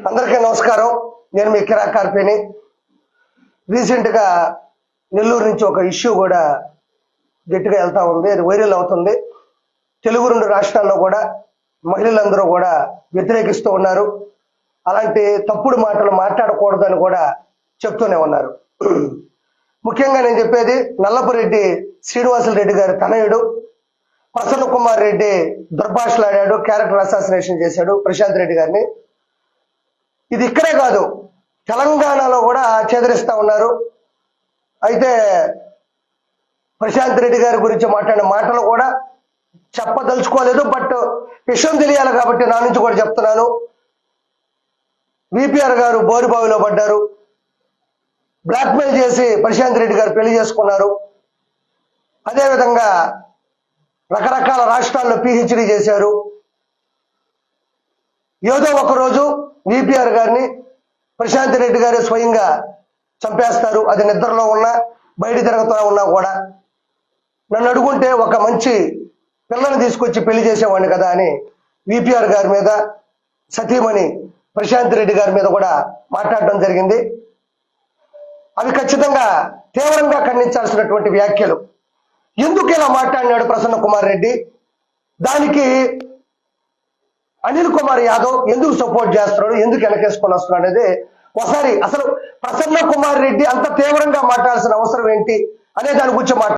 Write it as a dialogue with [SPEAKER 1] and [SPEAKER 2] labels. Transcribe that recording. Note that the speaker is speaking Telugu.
[SPEAKER 1] అందరికీ నమస్కారం. నేను మీ కిరా కార్పేని. రీసెంట్గా నెల్లూరు నుంచి ఒక ఇష్యూ కూడా గట్టిగా వెళ్తా ఉంది, అది వైరల్ అవుతుంది. తెలుగు 2 రాష్ట్రాల్లో కూడా మహిళలందరూ కూడా వ్యతిరేకిస్తూ ఉన్నారు. అలాంటి తప్పుడు మాటలు మాట్లాడకూడదని కూడా చెప్తూనే ఉన్నారు. ముఖ్యంగా నేను చెప్పేది నల్లపురెడ్డి శ్రీనివాసులు గారి తనయుడు ప్రసన్న కుమార్ రెడ్డి దుర్భాషలాడాడు, క్యారెక్టర్ అసాసినేషన్ చేశాడు ప్రశాంత్ రెడ్డి గారిని. ఇది ఇక్కడే కాదు, తెలంగాణలో కూడా చెదరిస్తా ఉన్నారు. అయితే ప్రశాంత్ రెడ్డి గారి గురించి మాట్లాడిన మాటలు కూడా చెప్పదలుచుకోలేదు, బట్ విషయం తెలియాలి కాబట్టి నా నుంచి కూడా చెప్తున్నాను. విపిఆర్ గారు బోరిబావిలో పడ్డారు, బ్లాక్మెయిల్ చేసి ప్రశాంత్ రెడ్డి గారు పెళ్లి చేసుకున్నారు. అదేవిధంగా రకరకాల రాష్ట్రాల్లో పిహెచ్డి చేశారు. ఏదో ఒక రోజు విపిఆర్ గారిని ప్రశాంత్ రెడ్డి గారు స్వయంగా చంపేస్తారు. అది నిద్రలో ఉన్నా బయట తిరుగుతూ ఉన్నా కూడా. నన్ను అడుగుంటే ఒక మంచి పిల్లని తీసుకొచ్చి పెళ్లి చేసేవాడిని కదా అని విపిఆర్ గారి మీద, సతీమణి ప్రశాంత్ రెడ్డి గారి మీద కూడా మాట్లాడడం జరిగింది. అవి ఖచ్చితంగా తీవ్రంగా ఖండించాల్సినటువంటి వ్యాఖ్యలు. ఎందుకు ఇలా మాట్లాడినాడు ప్రసన్న కుమార్ రెడ్డి, దానికి అనిల్ కుమార్ యాదవ్ ఎందుకు సపోర్ట్ చేస్తున్నాడు, ఎందుకు వెనకేసుకొని వస్తున్నాడు అనేది ఒకసారి అసలు ప్రసన్న కుమార్ రెడ్డి అంత తీవ్రంగా మాట్లాడాల్సిన అవసరం ఏంటి అనే దాని గురించి